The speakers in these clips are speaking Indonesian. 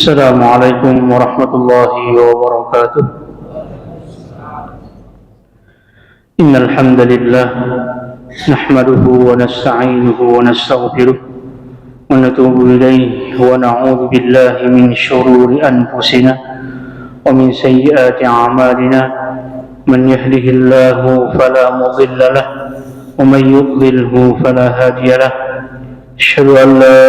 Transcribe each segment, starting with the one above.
السلام عليكم ورحمة الله وبركاته. إن الحمد لله نحمده ونستعينه ونستغفره ونتوب إليه ونعوذ بالله من شرور أنفسنا ومن سيئات أعمالنا. من يهده الله فلا مضل له ومن يضلله فلا هادي له. أشهد أن لا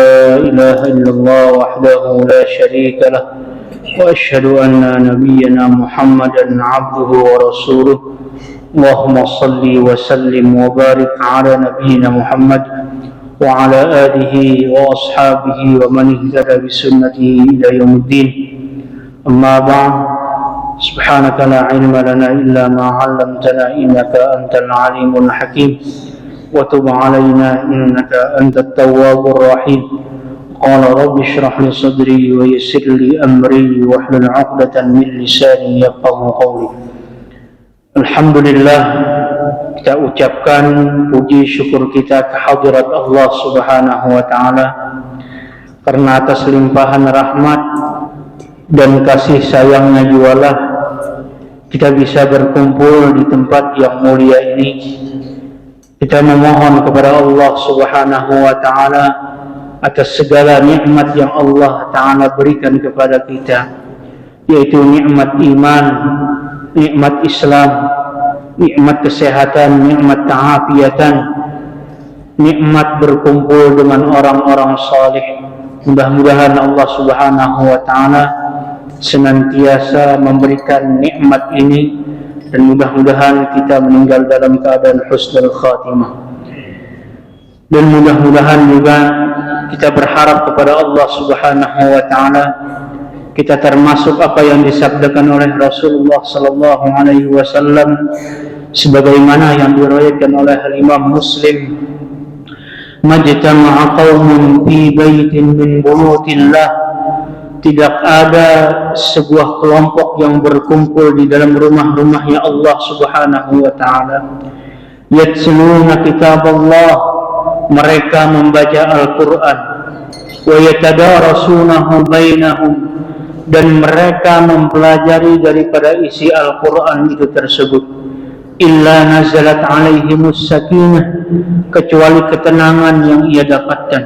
إله إلا الله وحده لا شريك له وأشهد أن نبينا محمدا عبده ورسوله. اللهم صل وسلم وبارك على نبينا محمد وعلى آله وأصحابه ومن اهتدى بسنته إلى يوم الدين. أما بعد، سبحانك لا علم لنا إلا ما علمتنا إنك أنت العليم الحكيم وتب علينا إنك أنت التواب الرحيم. قال رب اشرح لي صدري ويسر لي أمري واحلل عقدة من لساني يفقهوا قولي. Alhamdulillah, kita ucapkan puji syukur kita kehadirat Allah Subhanahu wa Ta'ala karena atas limpahan rahmat dan kasih sayangnya jualah kita bisa berkumpul di tempat yang mulia ini. Kita memohon kepada Allah Subhanahu wa Ta'ala atas segala nikmat yang Allah Ta'ala berikan kepada kita, yaitu nikmat iman, nikmat Islam, nikmat kesehatan, nikmat keafiatan, nikmat berkumpul dengan orang-orang saleh. Mudah-mudahan Allah Subhanahu wa Ta'ala senantiasa memberikan nikmat ini, dan mudah-mudahan kita meninggal dalam keadaan husnul khatimah. Dan mudah-mudahan juga kita berharap kepada Allah Subhanahu wa Ta'ala kita termasuk apa yang disabdakan oleh Rasulullah sallallahu alaihi wasallam sebagaimana yang diriwayatkan oleh Imam Muslim, majtama'a qaumun fi baitin min buyutillah, tidak ada sebuah kelompok yang berkumpul di dalam rumah-rumahnya Allah Subhanahu wa Ta'ala, yatluna kitab Allah, mereka membaca Al-Quran, wa yatadarasunahu bainahum, dan mereka mempelajari daripada isi Al-Quran itu tersebut, illa nazalat alaihimus sakinah, kecuali ketenangan yang ia dapatkan,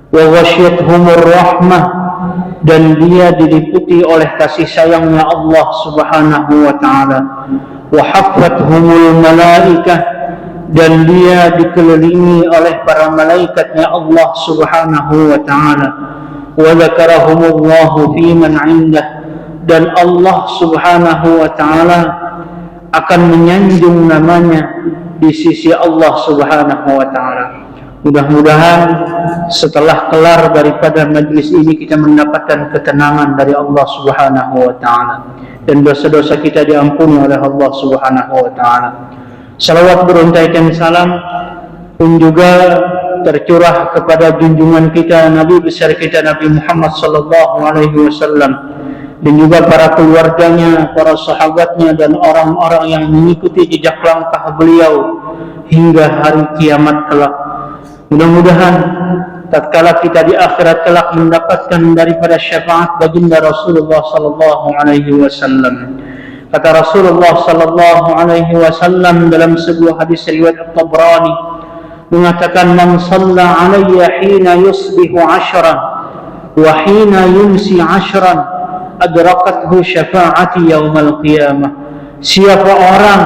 wa ghasyiyatuhumur rahmah, dan dia diliputi oleh kasih sayangnya Allah Subhanahu wa Ta'ala, wa haffathumul malaikah, dan dia dikelilingi oleh para malaikatnya Allah Subhanahu wa Ta'ala, wa dzakarahumullahu fi man 'indah, dan Allah Subhanahu wa Ta'ala akan menyanjung namanya di sisi Allah Subhanahu wa Ta'ala. Mudah-mudahan setelah kelar daripada majlis ini kita mendapatkan ketenangan dari Allah Subhanahu wa Ta'ala dan dosa-dosa kita diampuni oleh Allah Subhanahu wa Ta'ala. Salawat beruntaikan salam pun juga tercurah kepada junjungan kita, Nabi besar kita Nabi Muhammad sallallahu alaihi wasallam, dan juga para keluarganya, para sahabatnya, dan orang-orang yang mengikuti jejak langkah beliau hingga hari kiamat kelak. Mudah-mudahan tatkala kita di akhirat kelak mendapatkan daripada syafaat baginda Rasulullah sallallahu alaihi wasallam. Kata Rasulullah sallallahu alaihi wasallam dalam sebuah hadis riwayat At-Tabrani mengatakan, man shalla alayya hina yusbihu 'ashran wa hina yumsi 'ashran adrakathu syafa'ati yaumal qiyamah. Siapa orang,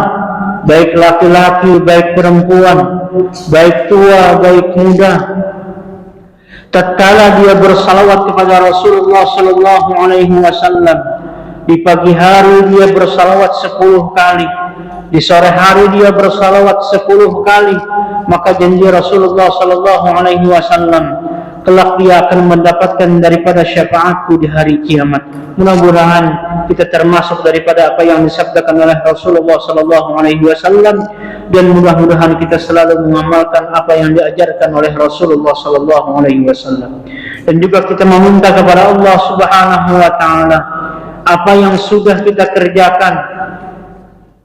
baik laki-laki baik perempuan, baik tua baik muda, tatkala dia bersalawat kepada Rasulullah sallallahu alaihi wasallam, di pagi hari dia bersalawat 10 kali, di sore hari dia bersalawat 10 kali, maka janji Rasulullah sallallahu alaihi wasallam kelak dia akan mendapatkan daripada syafaatku di hari kiamat. Mudah-mudahan kita termasuk daripada apa yang disabdakan oleh Rasulullah sallallahu alaihi wasallam, dan mudah-mudahan kita selalu mengamalkan apa yang diajarkan oleh Rasulullah sallallahu alaihi wasallam. Dan juga kita meminta kepada Allah Subhanahu wa Ta'ala apa yang sudah kita kerjakan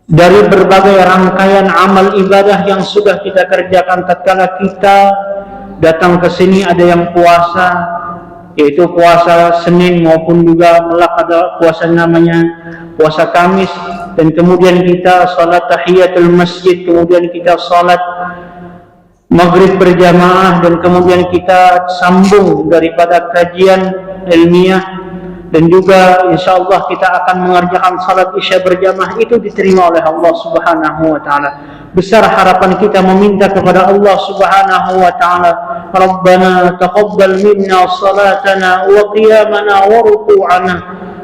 dari berbagai rangkaian amal ibadah yang sudah kita kerjakan tatkala kita datang ke sini, ada yang puasa, yaitu puasa Senin maupun juga kelak ada puasa namanya puasa Kamis, dan kemudian kita salat tahiyatul masjid, kemudian kita salat maghrib berjamaah, dan kemudian kita sambung daripada kajian ilmiah, dan juga insyaallah kita akan mengerjakan salat isya berjamaah, itu diterima oleh Allah Subhanahu wa taala. Besar harapan kita meminta kepada Allah Subhanahu wa taala, Rabbana taqabbal minna salatana wa qiyamana wa ruku'ana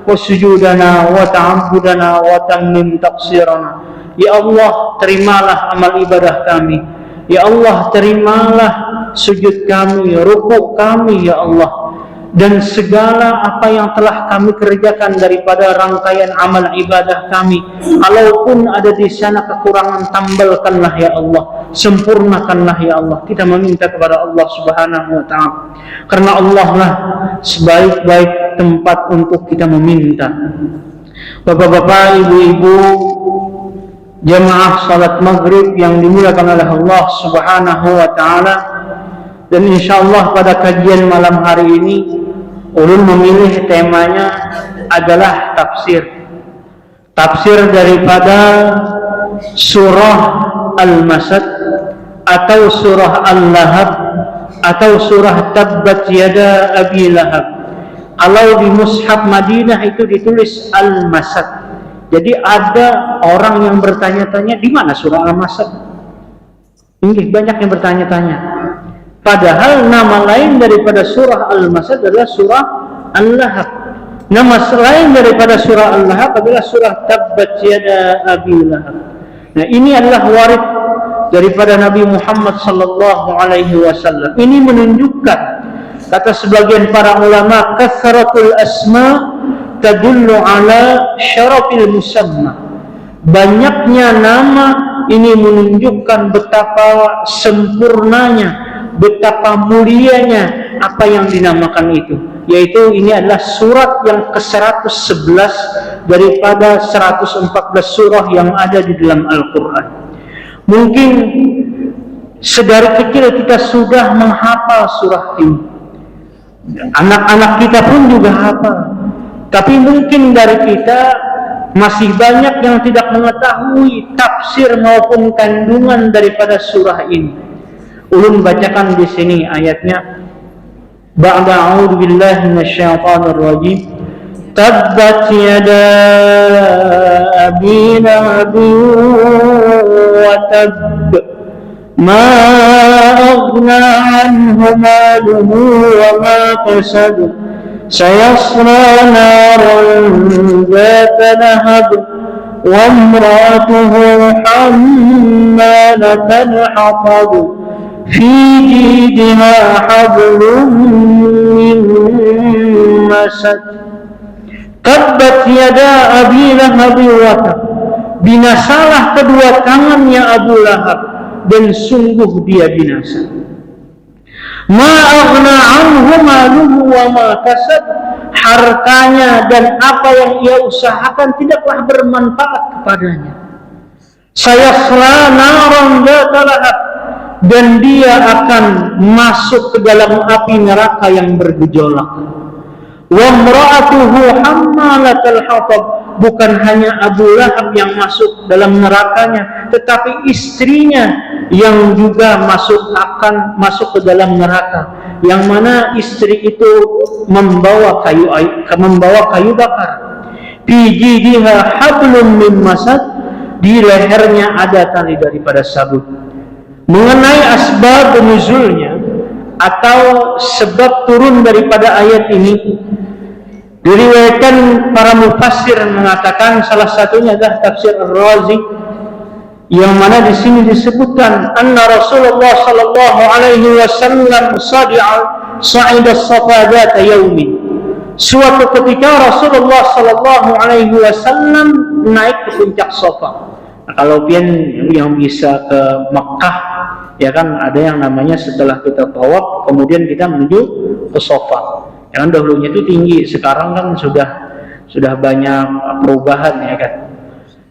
wa sujudana wa ta'abbudana wa tammim taqsirana. Ya Allah, terimalah amal ibadah kami. Ya Allah, terimalah sujud kami, rukuk kami ya Allah, dan segala apa yang telah kami kerjakan daripada rangkaian amal ibadah kami. Kalaupun ada di sana kekurangan, tambalkanlah ya Allah, sempurnakanlah ya Allah. Kita meminta kepada Allah Subhanahu wa taala, karena Allah lah sebaik-baik tempat untuk kita meminta. Bapak-bapak, ibu-ibu, jamaah salat maghrib yang dimuliakan oleh Allah Subhanahu wa taala, dan insyaallah pada kajian malam hari ini ulun memilih temanya adalah tafsir daripada surah Al-Masad atau surah Al-Lahab atau surah Tabbat Yada Abi Lahab. Kalau di mushaf Madinah itu ditulis Al-Masad. Jadi ada orang yang bertanya-tanya, di mana surah Al-Masad? Ini banyak yang bertanya-tanya. Padahal nama lain daripada surah Al-Masad adalah surah Al-Lahab. Nama lain daripada surah Al-Lahab adalah surah Tabbat Yada Abi Lahab. Nah, ini adalah warid daripada Nabi Muhammad sallallahu alaihi wasallam. Ini menunjukkan, kata sebagian para ulama, kasratul asma tadullu ala syarafil musamma. Banyaknya nama ini menunjukkan betapa sempurnanya, betapa mulianya apa yang dinamakan itu, yaitu ini adalah surat yang ke-111 daripada 114 surah yang ada di dalam Al-Quran. Mungkin sedari kecil kita sudah menghafal surah ini, anak-anak kita pun juga hafal, tapi mungkin dari kita masih banyak yang tidak mengetahui tafsir maupun kandungan daripada surah ini. Ulun bacakan di sini ayatnya. Ba'da a'udzu billahi minasyaitonir rajim. Tabbat yada abi lahab wa tabb. Ma aghna 'anhu maluhu wa ma kasab. Sayasla naran dhata lahab wa imra'atuhu hammalatal hatab. في جيدها حبل من مسد تبت يدا أبي لهب وتب. Binasalah kedua tangannya Abu Lahab, dan sungguh dia binasa. Ma aghna anhu maluhu wa ma kasab. Hartanya dan apa yang ia usahakan tidaklah bermanfaat kepadanya. Sayasla naran dzata lahab, dan dia akan masuk ke dalam api neraka yang bergejolak. Wa imra'atuhu hammalatal hatab. Bukan hanya Abu Lahab yang masuk dalam nerakanya, tetapi istrinya yang juga akan masuk ke dalam neraka, yang mana istri itu membawa kayu bakar. Fi jidiha hablum min masad. Di lehernya ada tali daripada sabut. Mengenai asbab nuzulnya atau sebab turun daripada ayat ini, diriwayatkan para mufassir mengatakan, salah satunya adalah tafsir Ar-Razi, yang mana di sini disebutkan anna Rasulullah sallallahu alaihi wasallam sa'ida as-safa dzata yaumin. Suatu ketika Rasulullah sallallahu alaihi wasallam naik ke puncak Safa. Nah, kalau pian yang bisa ke Mekah, ya kan ada yang namanya setelah kita tawaf kemudian kita menuju ke Safa. Ya kan dahulunya itu tinggi, sekarang kan sudah banyak perubahan, ya kan.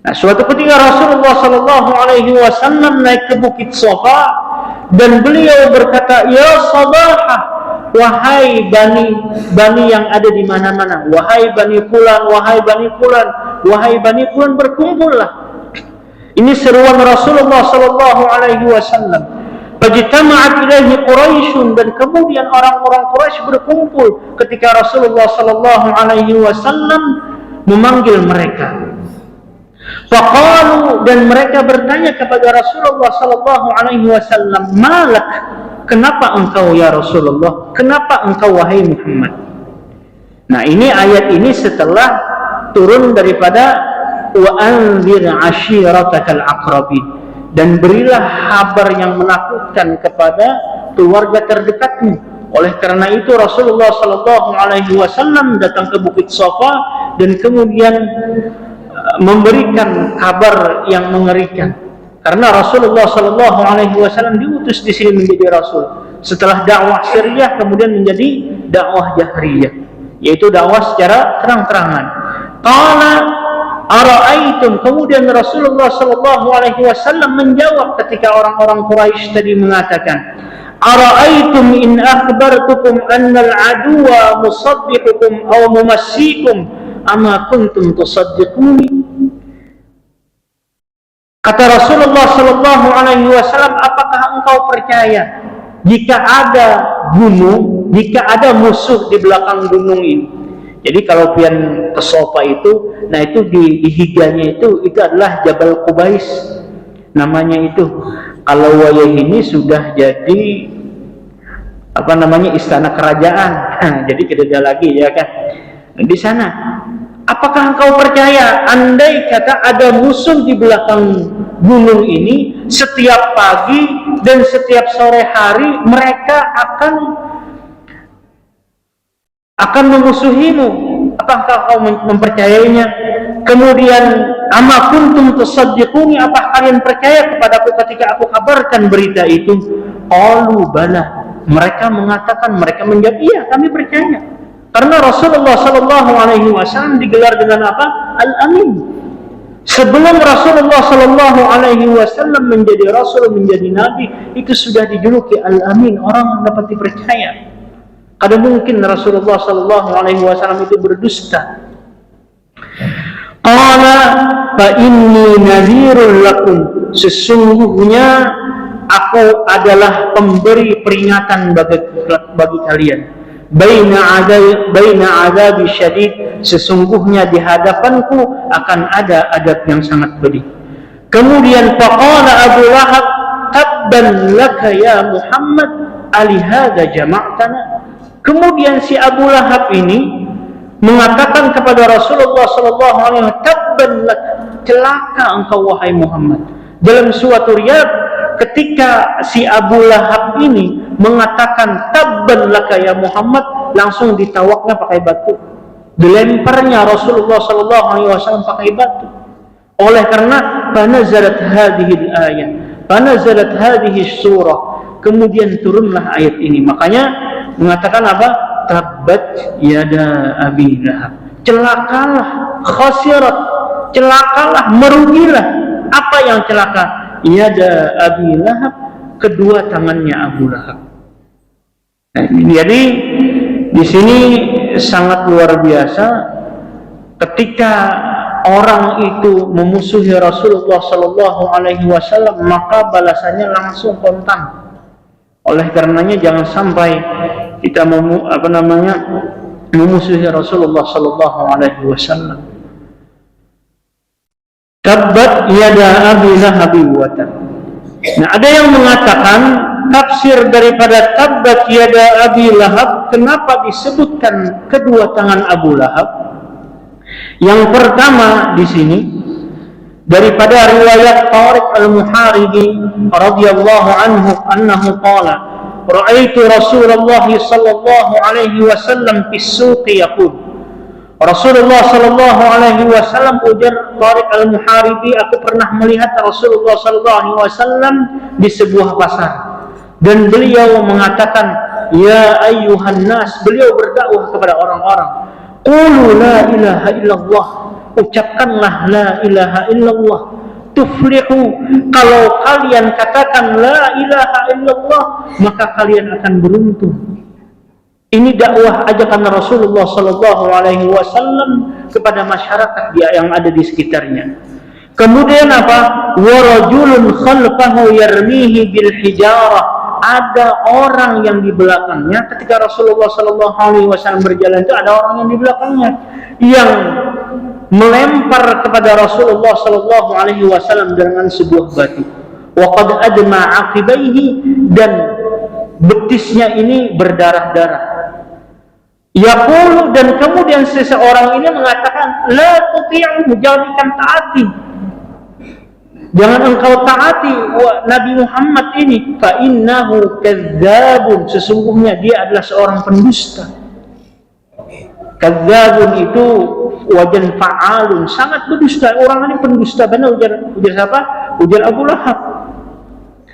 Nah, suatu ketika Rasulullah sallallahu alaihi wasallam naik ke bukit Safa dan beliau berkata, "Ya sabahah, wahai bani yang ada di mana-mana, wahai bani fulan, wahai bani fulan, wahai bani fulan, berkumpullah. Ini seruan Rasulullah sallallahu alaihi wasallam. Fajtama'at ilaihi Quraisyun, dan kemudian orang-orang Quraisy berkumpul ketika Rasulullah sallallahu alaihi wasallam memanggil mereka. Faqalu, dan mereka bertanya kepada Rasulullah sallallahu alaihi wasallam, malak, kenapa engkau ya Rasulullah? Kenapa engkau wahai Muhammad? Nah, ini ayat ini setelah turun daripada wa anzir ashiratakal aqrabin, dan berilah kabar yang menakutkan kepada keluarga terdekatmu. Oleh karena itu Rasulullah sallallahu alaihi wasallam datang ke Bukit Safa dan kemudian memberikan kabar yang mengerikan. Karena Rasulullah sallallahu alaihi wasallam diutus di sini menjadi rasul. Setelah dakwah sirriyah kemudian menjadi dakwah jahriyah, yaitu dakwah secara terang-terangan. Qala ara'aitum, kemudian Rasulullah sallallahu alaihi wasallam menjawab ketika orang-orang Quraisy tadi mengatakan, ara'aitum in akhbartukum anna al-aduwa musaddiqukum aw mumassikum ama kuntum tusaddiquni. Kata Rasulullah sallallahu alaihi wasallam, apakah engkau percaya jika ada gunung, jika ada musuh di belakang gunung ini? Jadi kalau pian ke Safa itu, nah itu di higanya itu adalah Jabal Qubais namanya itu. Kalau wayah ini sudah jadi apa namanya, istana kerajaan. Jadi tidak ada lagi ya kan. Di sana, apakah engkau percaya andai kata ada musuh di belakang gunung ini, setiap pagi dan setiap sore hari mereka akan memusuhimu? Apakah kau mempercayainya? Kemudian ama kuntum tusaddiquni, apakah kalian percaya kepadaku ketika aku kabarkan berita itu? Qalu bala, mereka mengatakan, mereka menjawab, iya kami percaya. Karena Rasulullah sallallahu alaihi wasallam digelar dengan apa? Al-Amin. Sebelum Rasulullah sallallahu alaihi wasallam menjadi rasul, menjadi nabi, itu sudah dijuluki Al-Amin, orang dapat dipercaya. Ada mungkin Rasulullah sallallahu alaihi wasallam itu berdusta. Qala fa inni nadhirul lakum, sesungguhnya aku adalah pemberi peringatan bagi kalian. Baina adabi syadid, sesungguhnya di hadapanku akan ada adab yang sangat pedih. Kemudian faqala Abu Lahab, tabban laka ya Muhammad, alihada jama'tana. Kemudian si Abu Lahab ini mengatakan kepada Rasulullah sallallahu alaihi wasallam, tabban lak, celaka engkau wahai Muhammad. Dalam suatu riwayat ketika si Abu Lahab ini mengatakan tabban laka ya Muhammad, langsung ditawaknya pakai batu, dilemparnya Rasulullah sallallahu alaihi wasallam pakai batu. Oleh karena fanazalat hadhihi al-ayah, fanazalat hadhihi surah, kemudian turunlah ayat ini. Makanya mengatakan apa? Tabbat yada Abi Lahab, celakalah, khasirat, celakalah, merugilah. Apa yang celaka? Yada Abi Lahab, kedua tangannya Abu Lahab. Nah, jadi di sini sangat luar biasa ketika orang itu memusuhi Rasulullah sallallahu alaihi wasallam, maka balasannya langsung kontan. Oleh karenanya jangan sampai kita memusuhi Rasulullah sallallahu alaihi wasallam. Tabbat yada Abi Lahab wa tab. Nah, ada yang mengatakan tafsir daripada tabbat yada Abi Lahab, kenapa disebutkan kedua tangan Abu Lahab? Yang pertama di sini daripada riwayat Tariq al-Muharibi radhiyallahu anhu annahu qala ra'aitu Rasulullah sallallahu alaihi wasallam fi suqi yaqul, Rasulullah sallallahu alaihi wasallam, ujar Tariq al-Muharibi, aku pernah melihat Rasulullah sallallahu alaihi wasallam di sebuah pasar dan beliau mengatakan ya ayyuhan nas, beliau berdakwah kepada orang-orang, qulu la ilaha illallah, ucapkanlah la ilaha illallah, tuflihu, kalau kalian katakan la ilaha illallah maka kalian akan beruntung. Ini dakwah ajakan Rasulullah sallallahu alaihi wasallam kepada masyarakat yang ada di sekitarnya. Kemudian apa? Wa rajulun khalfahu yarmihi bil hijarah. Ada orang yang di belakangnya ketika Rasulullah sallallahu alaihi wasallam berjalan, itu ada orang yang di belakangnya yang melempar kepada Rasulullah sallallahu alaihi wasallam dengan sebuah batu. Wa qad adma aqibaihi, dan betisnya ini berdarah-darah. Yaqulu, dan kemudian seseorang ini mengatakan, la tuti'u, jangan taati, jangan engkau taati Nabi Muhammad ini, fa innahu kadzdzabun, sesungguhnya dia adalah seorang pendusta. Kadzdzabun itu wajan fa'alun, sangat berdusta, orang ini pendusta. Benar ujar siapa? Ujar Abu Lahab,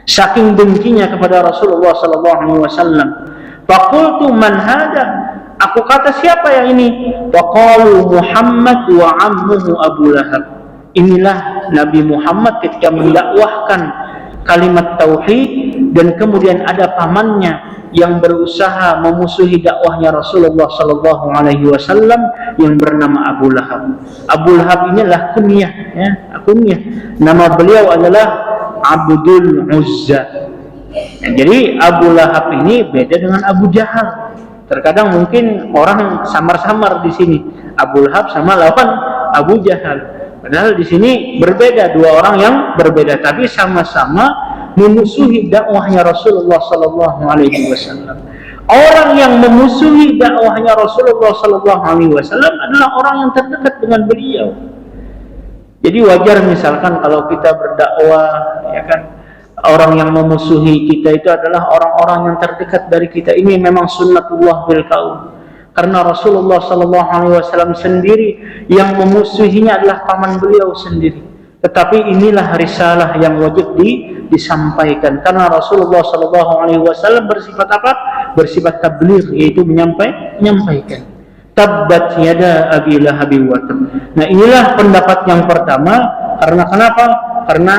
saking bencinya kepada Rasulullah sallallahu alaihi wasallam. Faqultu man hada, aku kata siapa yang ini? Faqalu Muhammad wa ammuhu Abu Lahab. Inilah Nabi Muhammad ketika mendakwahkan kalimat tauhid, dan kemudian ada pamannya yang berusaha memusuhi dakwahnya Rasulullah sallallahu alaihi wasallam yang bernama Abu Lahab. Abu Lahab inilah kunyah, ya, kunyah. Nama beliau adalah Abdul Uzza. Ya, jadi Abu Lahab ini beda dengan Abu Jahal. Terkadang mungkin orang samar-samar di sini, Abu Lahab sama lawan Abu Jahal. Padahal di sini berbeda, dua orang yang berbeda, tapi sama-sama memusuhi dakwahnya Rasulullah sallallahu alaihi wasallam. Orang yang memusuhi dakwahnya Rasulullah sallallahu alaihi wasallam adalah orang yang terdekat dengan beliau. Jadi wajar misalkan kalau kita berdakwah, ya kan, orang yang memusuhi kita itu adalah orang-orang yang terdekat dari kita. Ini memang sunnatullah bil kaun. Karena Rasulullah sallallahu alaihi wasallam sendiri yang memusuhinya adalah paman beliau sendiri. Tetapi inilah risalah yang wajib disampaikan. Karena Rasulullah sallallahu alaihi wasallam bersifat apa? Bersifat tabligh, yaitu menyampaikan. Tabbat yada Abi Lahab wa tab. Nah, inilah pendapat yang pertama. Karena kenapa? Karena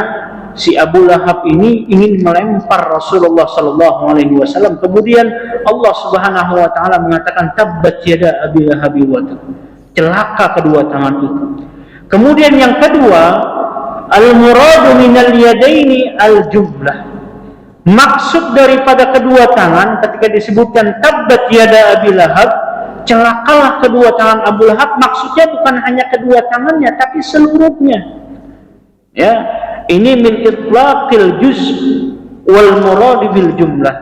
si Abu Lahab ini ingin melempar Rasulullah sallallahu alaihi wasallam. Kemudian Allah Subhanahu wa taala mengatakan tabbat yada Abi Lahab wa tab. Celaka kedua tangan itu. Kemudian yang kedua, al-muradu minal yadaini al-jumlah. Maksud daripada kedua tangan ketika disebutkan tabbat yada Abi Lahab, celakalah kedua tangan Abu Lahab, maksudnya bukan hanya kedua tangannya tapi seluruhnya. Ya, ini min itlaqil juz wal murad bil jumlah.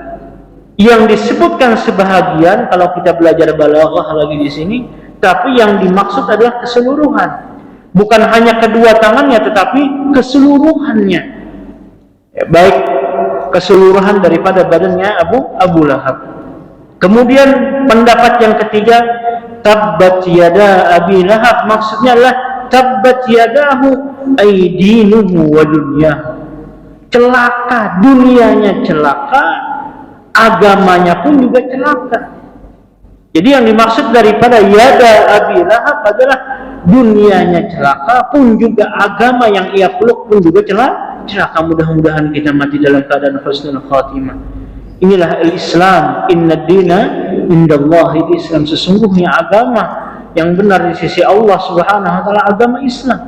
Yang disebutkan sebahagian kalau kita belajar balaghah lagi di sini, tapi yang dimaksud adalah keseluruhan. Bukan hanya kedua tangannya tetapi keseluruhannya. Ya, baik keseluruhan daripada badannya Abu Lahab. Kemudian pendapat yang ketiga, tabbat yada Abi Lahab, maksudnya adalah tabbat yadahu ay dinuhu wa dunyahu. Celaka, dunianya celaka, agamanya pun juga celaka. Jadi yang dimaksud daripada yada Abi Lahab adalah dunianya celaka pun juga agama yang ia peluk pun juga celaka. Mudah-mudahan kita mati dalam keadaan husnul khatimah. Inilah al-Islam, inna dina indallahi Islam. Sesungguhnya agama yang benar di sisi Allah Subhanahu wa taala agama Islam.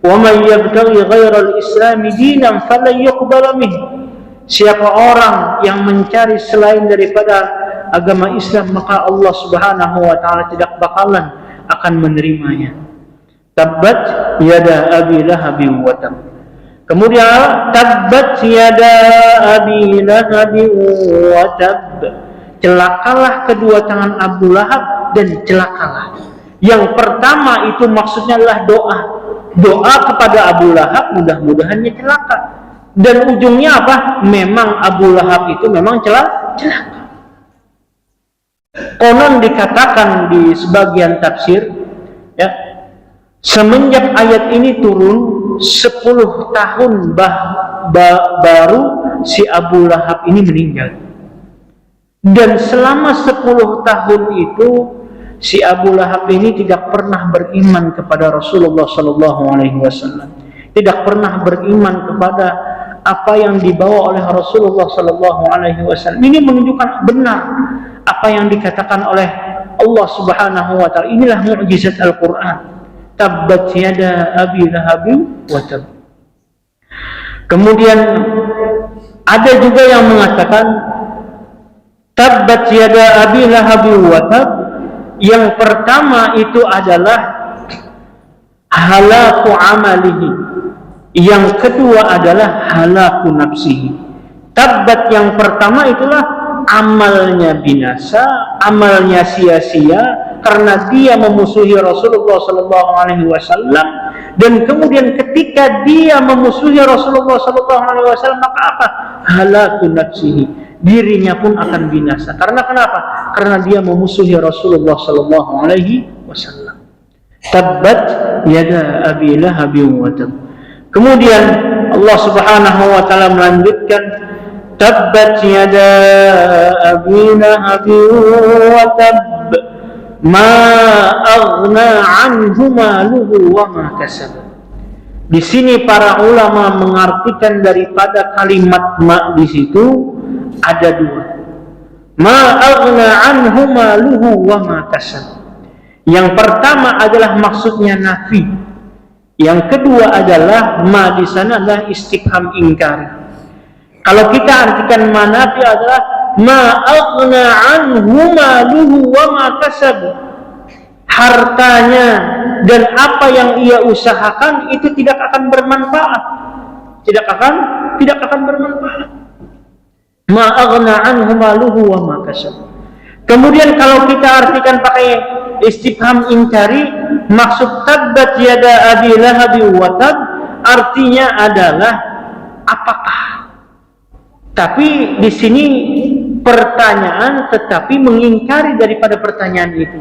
Wa may yabtaghi ghairal islami dinan falan yuqbala minhu. Siapa orang yang mencari selain daripada agama Islam, maka Allah Subhanahu wa taala tidak bakalan akan menerimanya. Tabbat yada Abi Lahab wa tab. Kemudian tabbat yada Abi Lahab wa tab. Celakalah kedua tangan Abu Lahab dan celakalah. Yang pertama itu maksudnya adalah doa. Doa kepada Abu Lahab mudah-mudahannya celaka. Dan ujungnya apa? Memang Abu Lahab itu memang celaka. Konon dikatakan di sebagian tafsir, ya, semenjak ayat ini turun 10 tahun baru si Abu Lahab ini meninggal. Dan selama 10 tahun itu si Abu Lahab ini tidak pernah beriman kepada Rasulullah SAW. Tidak pernah beriman kepada apa yang dibawa oleh Rasulullah SAW. Ini menunjukkan benar apa apa yang dikatakan oleh Allah Subhanahu wa taala. Inilah mukjizat Al-Qur'an. Tabbat yada abi lahabin wa tab. Kemudian ada juga yang mengatakan tabbat yada abi lahabin wa tab. Yang pertama itu adalah halaku amalihi. Yang kedua adalah halaku nafsihi. Tabbat yang pertama itulah amalnya binasa, amalnya sia-sia karena dia memusuhi Rasulullah sallallahu alaihi wasallam, dan kemudian ketika dia memusuhi Rasulullah sallallahu alaihi wasallam, maka apa? Halaku nafsihi, dirinya pun akan binasa. Karena kenapa? Karena dia memusuhi Rasulullah sallallahu alaihi wasallam. Tabbat yada abi lahabin wa tab. Kemudian Allah Subhanahu wa taala melanjutkan tabbat yada abi lahabin wa tab ma aghna anhu maluhu wa ma kasab. Di sini para ulama mengartikan daripada kalimat ma di situ ada dua. Ma aghna anhu maluhu wa ma kasab. Yang pertama adalah maksudnya nafi. Yang kedua adalah ma di sana adalah istifham ingkari. Kalau kita artikan ma nafi adalah ma aghna anhu maluhu wa ma kasab. Hartanya dan apa yang ia usahakan itu tidak akan bermanfaat. Tidak akan bermanfaat. Ma aghna anhu maluhu wa ma kasab. Kemudian kalau kita artikan pakai istifham ingkari, maksud tabbat yada abi lahabi wa tab artinya adalah apakah. Tapi di sini pertanyaan tetapi mengingkari daripada pertanyaan itu.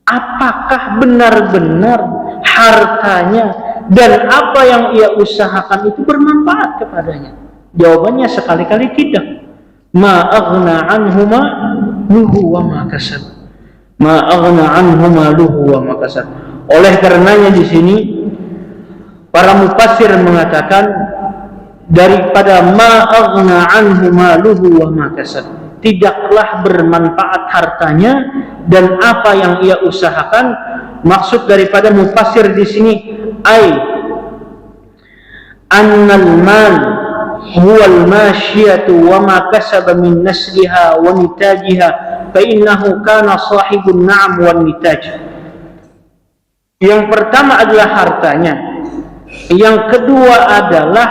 Apakah benar-benar hartanya dan apa yang ia usahakan itu bermanfaat kepadanya? Jawabannya sekali-kali tidak. Ma aghna anhu maluhu wa ma kasab. Ma aghna anhu maluhu wa ma kasab. Oleh karenanya di sini para mufassir mengatakan daripada ma aghna anhu maluhu wa ma kasab, tidaklah bermanfaat hartanya dan apa yang ia usahakan. Maksud daripada mufassir di sini ai annal mal huwal masyiyatu wa ma kasaba min nasliha wa nitajiha fa innahu kana sahibun na'am wan nitaj. Yang pertama adalah hartanya, yang kedua adalah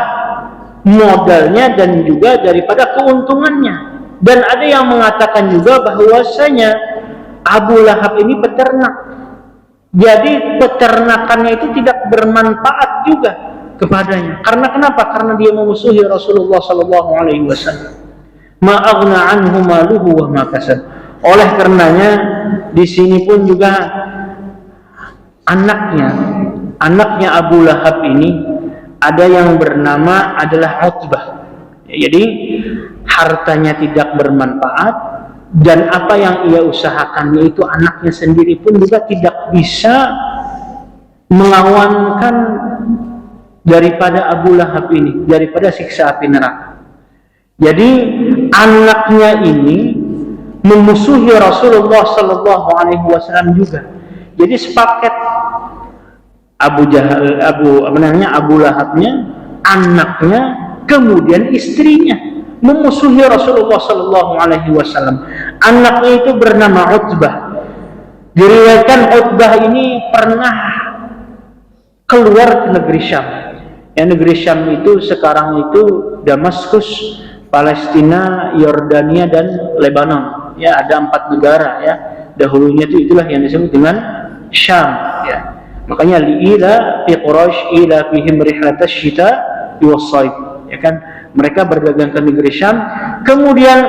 modalnya dan juga daripada keuntungannya. Dan ada yang mengatakan juga bahwasanya Abu Lahab ini peternak, jadi peternakannya itu tidak bermanfaat juga kepadanya. Karena kenapa? Karena dia memusuhi Rasulullah sallallahu alaihi wasallam. Ma aghna anhu maluhu wa ma kasab. Oleh karenanya di sini pun juga anaknya Abu Lahab ini ada yang bernama adalah Utbah. Jadi hartanya tidak bermanfaat dan apa yang ia usahakannya itu anaknya sendiri pun juga tidak bisa melawankan daripada Abu Lahab ini, daripada siksa api neraka. Jadi anaknya ini memusuhi Rasulullah sallallahu alaihi wasallam juga. Jadi sepaket Abu Lahabnya, anaknya, kemudian istrinya memusuhi Rasulullah sallallahu alaihi wasallam. Anaknya itu bernama Utbah. Diriwayatkan Utbah ini pernah keluar ke negeri Syam. Ya, negeri Syam itu sekarang itu Damaskus, Palestina, Yordania dan Lebanon. Ya, ada 4 negara ya. Dahulunya itu itulah yang disebut dengan Syam ya. Makanya li'ila fi Quraisy ila fihim rihlatas syita was-sayf, ya kan? Mereka berdagang ke negeri Syam. Kemudian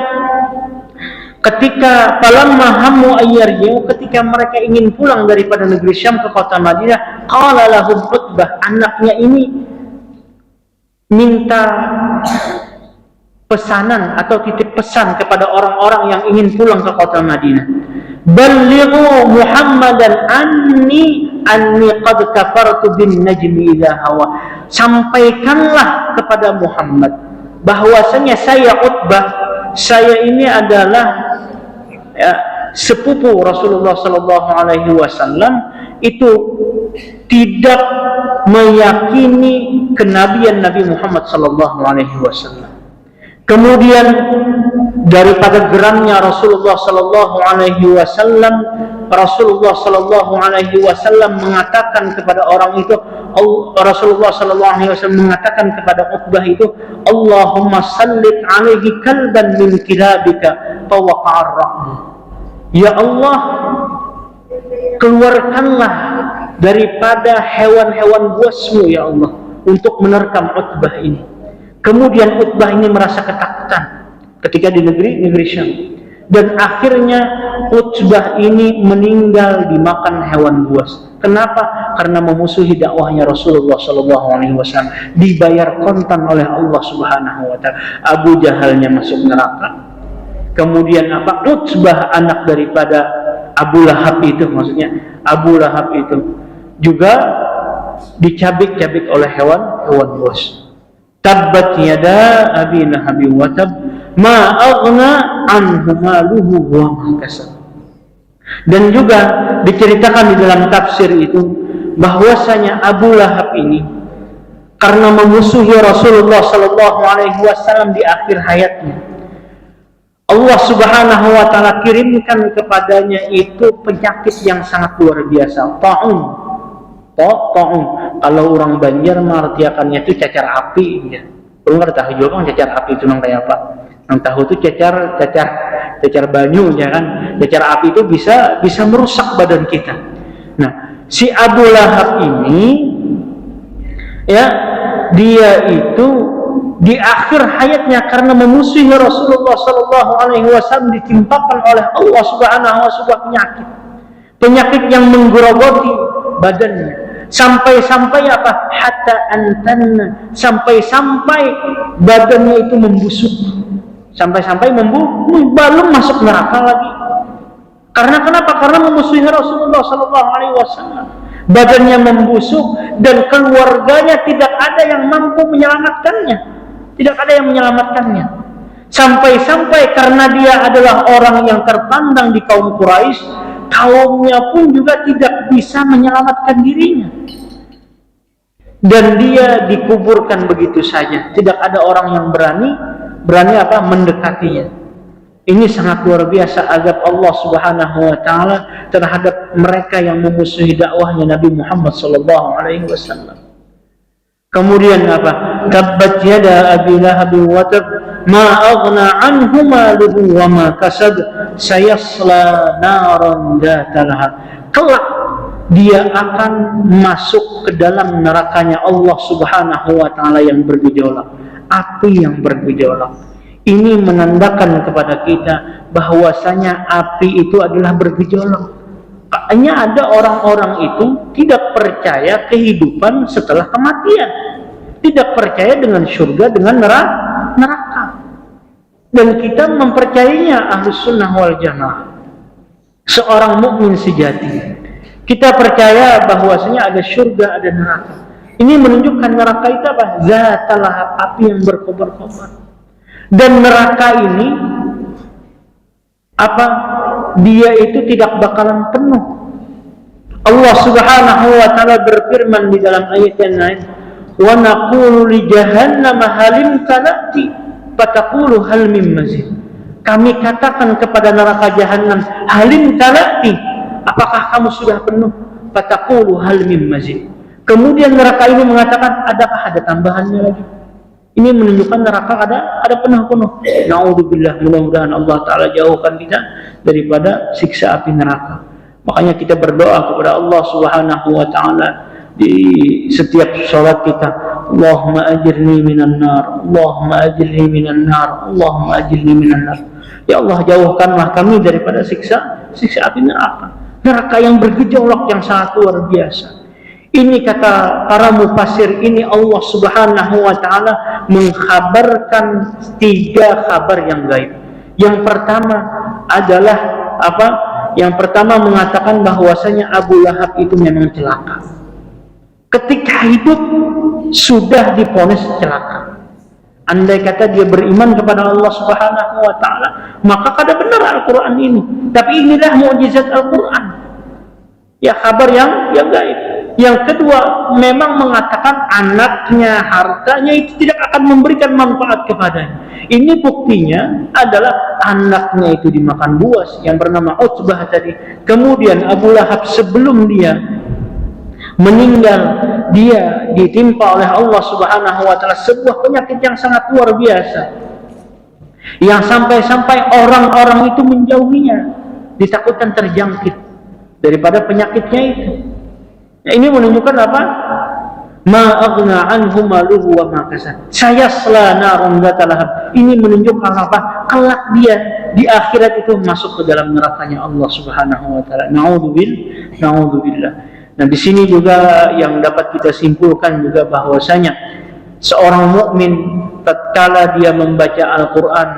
ketika falamma hammu ayyarji'u, ketika mereka ingin pulang daripada negeri Syam ke kota Madinah, qala lahum Utbah, anaknya ini minta pesanan atau titip pesan kepada orang-orang yang ingin pulang ke kota Madinah. Ballighu Muhammadan anni qad kafartu bin najmi idza hawa. Sampaikanlah kepada Muhammad bahwasanya saya Utbah, saya ini adalah ya, sepupu Rasulullah Sallallahu Alaihi Wasallam itu tidak meyakini kenabian Nabi Muhammad Sallallahu Alaihi Wasallam. Kemudian daripada geramnya Rasulullah Sallallahu Alaihi Wasallam, Rasulullah Sallallahu Alaihi Wasallam mengatakan kepada orang itu, Rasulullah Sallallahu Alaihi Wasallam mengatakan kepada Uqbah itu, Allahumma sallit alaihi kalban min kilabika fawaqa'ar ra'mu. Ya Allah, keluarkanlah daripada hewan-hewan buasmu ya Allah untuk menerkam Utbah ini. Kemudian Utbah ini merasa ketakutan ketika di negeri Syam, dan akhirnya Utbah ini meninggal dimakan hewan buas. Kenapa? Karena memusuhi dakwahnya Rasulullah Sallallahu Alaihi Wasallam, dibayar kontan oleh Allah Subhanahu Wa Taala. Abu Jahalnya masuk neraka. Kemudian apa? Utbah anak daripada Abu Lahab itu, maksudnya Abu Lahab itu juga dicabik-cabik oleh hewan buas. Tabbat yada abi lahabin wa tab ma aghna anhu maluhu wa ma kasab. Dan juga diceritakan di dalam tafsir itu bahwasanya Abu Lahab ini karena memusuhi Rasulullah Sallallahu Alaihi Wasallam di akhir hayatnya, Allah Subhanahu Wa Taala kirimkan kepadanya itu penyakit yang sangat luar biasa, ta'un. Kalau orang Banjar mengartikannya itu cacar api ya. Belum ngerti tahu juga kan cacar api itu nang kayak apa. Nang tahu itu cacar banyu ya kan. Cacar api itu bisa merusak badan kita. Nah, si Abu Lahab ini ya, dia itu di akhir hayatnya karena memusuhi Rasulullah Sallallahu Alaihi Wasallam ditimpakan oleh Allah Subhanahu Wa Taala penyakit yang menggerogoti badannya. Sampai-sampai apa? Hatta antanna, sampai-sampai badannya itu membusuk, sampai-sampai belum masuk neraka lagi. Karena kenapa? Karena memusuhi Rasulullah Sallallahu Alaihi Wasallam. Badannya membusuk dan keluarganya tidak ada yang mampu menyelamatkannya, tidak ada yang menyelamatkannya. Sampai-sampai karena dia adalah orang yang terpandang di kaum Quraisy, kaumnya pun juga tidak bisa menyelamatkan dirinya, dan dia dikuburkan begitu saja. Tidak ada orang yang berani apa mendekatinya. Ini sangat luar biasa azab Allah Subhanahu Wa Taala terhadap mereka yang memusuhi dakwahnya Nabi Muhammad Sallallahu Alaihi Wasallam. Kemudian apa? Tabbat yada abi lahab wa tab ma aghna anhu maluhu wa ma kasab sayasla naran dzata lahab. Kelak dia akan masuk ke dalam nerakanya Allah Subhanahu Wa Taala yang bergejolak, api yang bergejolak. Ini menandakan kepada kita bahwasanya api itu adalah bergejolak. Hanya ada orang-orang itu tidak percaya kehidupan setelah kematian, tidak percaya dengan surga, dengan neraka. Dan kita mempercayainya Ahlus Sunnah wal Jamaah, seorang mukmin sejati. Kita percaya bahwasanya ada surga, ada neraka. Ini menunjukkan neraka itu apa? Zatal lahab, api yang berkobar-kobar. Dan neraka ini apa? Dia itu tidak bakalan penuh. Allah Subhanahu Wa Taala berfirman di dalam ayat yang lain, wa naqulu li jahannam halim tanati fataqulu hal mim mazid. Kami katakan kepada neraka jahanam, halim tanati, apakah kamu sudah penuh? Fataqulu hal mim mazid. Kemudian neraka ini mengatakan, adakah ada tambahannya lagi? Ini menunjukkan neraka ada penuh-penuh. Na'udzubillah, mudah-mudahan Allah Ta'ala jauhkan kita daripada siksa api neraka. Makanya kita berdoa kepada Allah Subhanahu Wa Ta'ala di setiap sholat kita, Allahumma ajirni minan nar, Allahumma ajirni minan nar, Allahumma ajirni minan nar. Ya Allah, jauhkanlah kami daripada siksa api neraka. Neraka yang bergejolak, yang sangat luar biasa. Ini kata para mufassir, ini Allah Subhanahu Wa Taala mengkhabarkan 3 kabar yang gaib. Yang pertama adalah apa? Yang pertama mengatakan bahwasanya Abu Lahab itu memang celaka. Ketika hidup sudah divonis celaka. Andai kata dia beriman kepada Allah Subhanahu wa taala, maka kada benar Al-Qur'an ini. Tapi inilah mukjizat Al-Qur'an. Ya, kabar yang gaib. Yang kedua, memang mengatakan anaknya, hartanya itu tidak akan memberikan manfaat kepadanya. Ini buktinya adalah anaknya itu dimakan buas yang bernama Utbah tadi. Kemudian Abu Lahab sebelum dia meninggal, dia ditimpa oleh Allah Subhanahu wa taala sebuah penyakit yang sangat luar biasa, yang sampai-sampai orang-orang itu menjauhinya, ditakutkan terjangkit daripada penyakitnya itu. Nah, ini menunjukkan apa? Ma aghna anhu maluhu wa ma kasab. Sayasla narun dzata lahab. Ini menunjukkan apa? Kelak dia di akhirat itu masuk ke dalam nerakanya Allah Subhanahu wa taala. Na'udzubillah. Nah, di sini juga yang dapat kita simpulkan juga bahwasanya seorang mukmin tatkala dia membaca Al-Qur'an,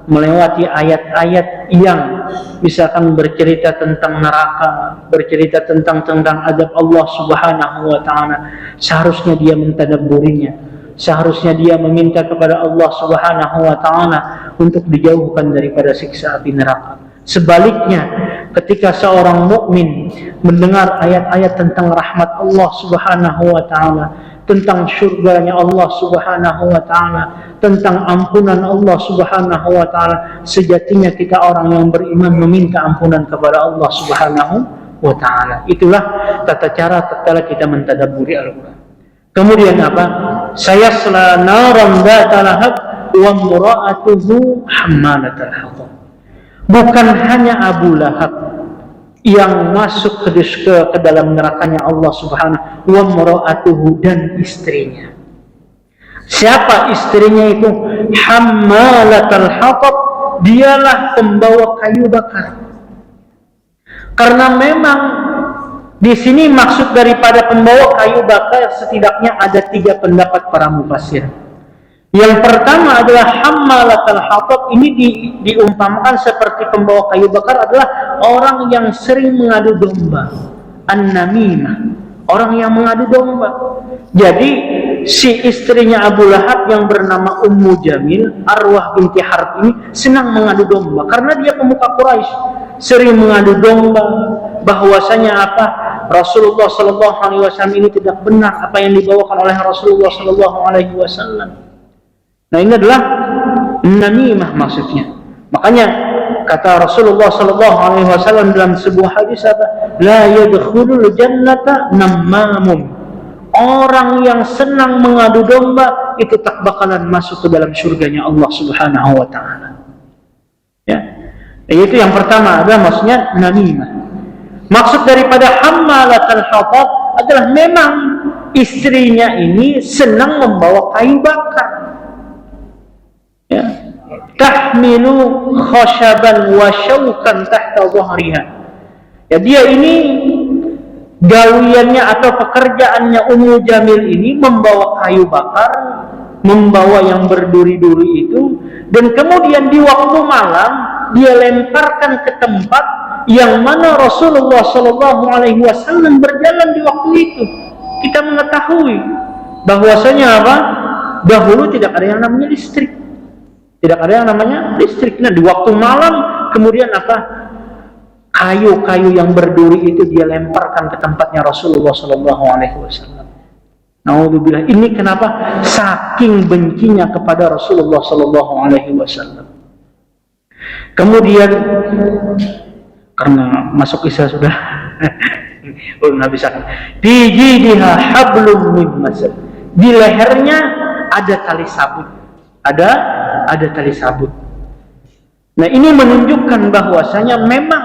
melewati ayat-ayat yang misalkan bercerita tentang neraka, bercerita tentang azab Allah Subhanahu wa taala, seharusnya dia mentadabburinya, seharusnya dia meminta kepada Allah Subhanahu wa taala untuk dijauhkan daripada siksa api neraka. Sebaliknya, ketika seorang mukmin mendengar ayat-ayat tentang rahmat Allah Subhanahu wa taala, tentang surganya Allah Subhanahu wa taala, tentang ampunan Allah Subhanahu wa taala, sejatinya kita orang yang beriman meminta ampunan kepada Allah Subhanahu wa taala. Itulah tata cara tatkala kita mentadabburi Al-Qur'an. Kemudian apa? Sayasla naran dzata lahab wa imra'atuhu hammalatal hatab. Bukan hanya Abu Lahab yang masuk ke dalam nerakanya Allah Subhanahu wa mar'atuhu, dan istrinya. Siapa istrinya itu? Hammalatal hatab, dialah pembawa kayu bakar. Karena memang di sini maksud daripada pembawa kayu bakar setidaknya ada 3 pendapat para mufassir. Yang pertama adalah hammalatal hatab, ini diumpamakan seperti pembawa kayu bakar adalah orang yang sering mengadu domba, an-namimah, orang yang mengadu domba. Jadi si istrinya Abu Lahab yang bernama Ummu Jamil, Arwah binti Harb ini senang mengadu domba karena dia pemuka Quraisy, sering mengadu domba bahwasanya apa? Rasulullah sallallahu alaihi wasallam ini tidak benar apa yang dibawakan oleh Rasulullah sallallahu alaihi wasallam. Nah, ini adalah namimah maksudnya. Makanya kata Rasulullah sallallahu alaihi wasallam dalam sebuah hadis apa? La yadkhulul jannata nammamun. Orang yang senang mengadu domba itu tak bakalan masuk ke dalam surganya Allah Subhanahu wa taala. Ya. Itu yang pertama adalah maksudnya namimah. Maksud daripada hammalatul hatab adalah memang istrinya ini senang membawa kayu bakar. Ya, tahmilu khashaban wa syaukan tahta dhahriha. Ya, dia ini gawiannya atau pekerjaannya Ummu Jamil ini membawa kayu bakar, membawa yang berduri-duri itu, dan kemudian di waktu malam dia lemparkan ke tempat yang mana Rasulullah sallallahu alaihi wasallam berjalan di waktu itu. Kita mengetahui bahwasanya apa? Dahulu tidak ada yang namanya listrik. Tidak ada yang namanya listrik. Nah, di waktu malam kemudian apa? Kayu-kayu yang berduri itu dia lemparkan ke tempatnya Rasulullah sallallahu alaihi wasallam. Naudzubillah. Ini kenapa? Saking bencinya kepada Rasulullah sallallahu alaihi wasallam. Kemudian karena masuk isya sudah belum bisa. Di jidha hablum min masad. Di lehernya ada tali sabut. Ada tali sabut. Nah, ini menunjukkan bahwasanya memang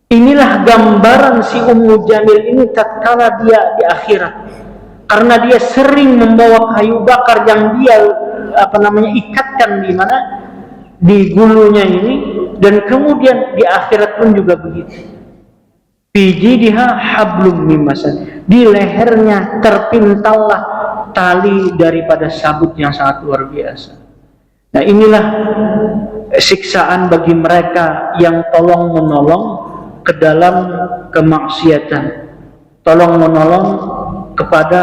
inilah gambaran si Ummu Jamil ini tatkala dia di akhirat. Karena dia sering membawa kayu bakar yang dia ikatkan di mana? Di gulunya ini, dan kemudian di akhirat pun juga begitu. Fijidiha hablum min masad. Di lehernya terpintallah tali daripada sabut yang sangat luar biasa. Nah, inilah siksaan bagi mereka yang tolong menolong ke dalam kemaksiatan, tolong menolong kepada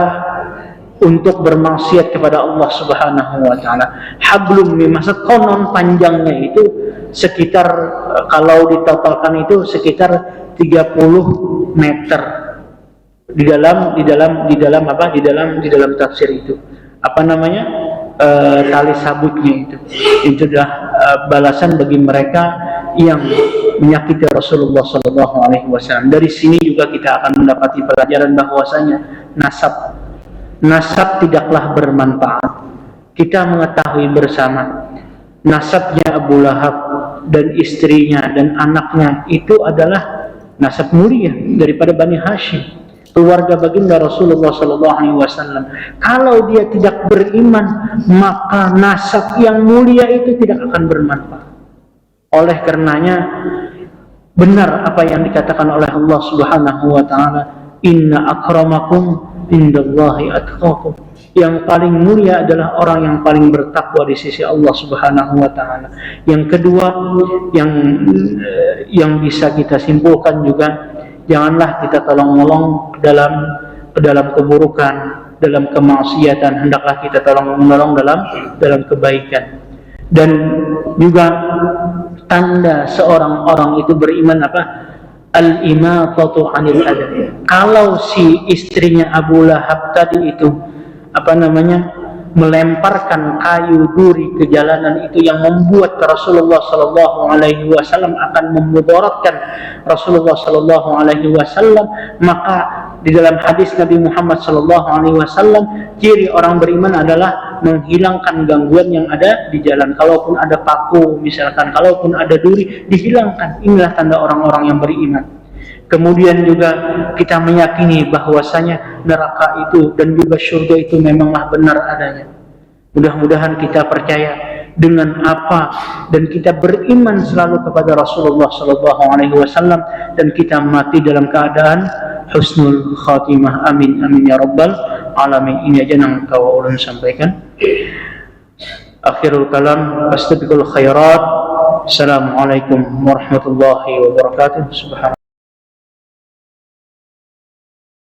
untuk bermaksiat kepada Allah Subhanahu wa taala. Hablum min masad, konon panjangnya itu sekitar kalau ditotalkan itu sekitar 30 meter. Di dalam tafsir itu. Apa namanya? Tali sabutnya itu adalah balasan bagi mereka yang menyakiti Rasulullah sallallahu alaihi wasallam. Dari sini juga kita akan mendapati pelajaran bahwasanya nasab tidaklah bermanfaat. Kita mengetahui bersama nasabnya Abu Lahab dan istrinya dan anaknya itu adalah nasab mulia daripada Bani Hashim, keluarga baginda Rasulullah sallallahu alaihi wasallam. Kalau dia tidak beriman, maka nasab yang mulia itu tidak akan bermanfaat. Oleh karenanya benar apa yang dikatakan oleh Allah Subhanahu wa taala, inna akramakum indallahi atqakum. Yang paling mulia adalah orang yang paling bertakwa di sisi Allah Subhanahu wa taala. Yang kedua yang bisa kita simpulkan juga, janganlah kita tolong-menolong ke dalam keburukan, dalam kemaksiatan, hendaklah kita tolong-menolong dalam kebaikan. Dan juga tanda seorang orang itu beriman apa? Al-imatatu 'anil adab. Kalau si istrinya Abu Lahab tadi itu melemparkan kayu duri ke jalanan, itu yang membuat Rasulullah sallallahu alaihi wasallam akan memudaratkan Rasulullah sallallahu alaihi wasallam, maka di dalam hadis Nabi Muhammad sallallahu alaihi wasallam, ciri orang beriman adalah menghilangkan gangguan yang ada di jalan. Kalaupun ada paku misalkan, kalaupun ada duri, dihilangkan. Inilah tanda orang-orang yang beriman. Kemudian juga kita meyakini bahwasanya neraka itu dan juga surga itu memanglah benar adanya. Mudah-mudahan kita percaya dengan apa dan kita beriman selalu kepada Rasulullah sallallahu alaihi wasallam dan kita mati dalam keadaan husnul khatimah. Amin amin ya rabbal alamin. Ini aja yang kau ulun sampaikan. Akhirul kalam, astabiqul khairat. Assalamualaikum warahmatullahi wabarakatuh. Subhanallah.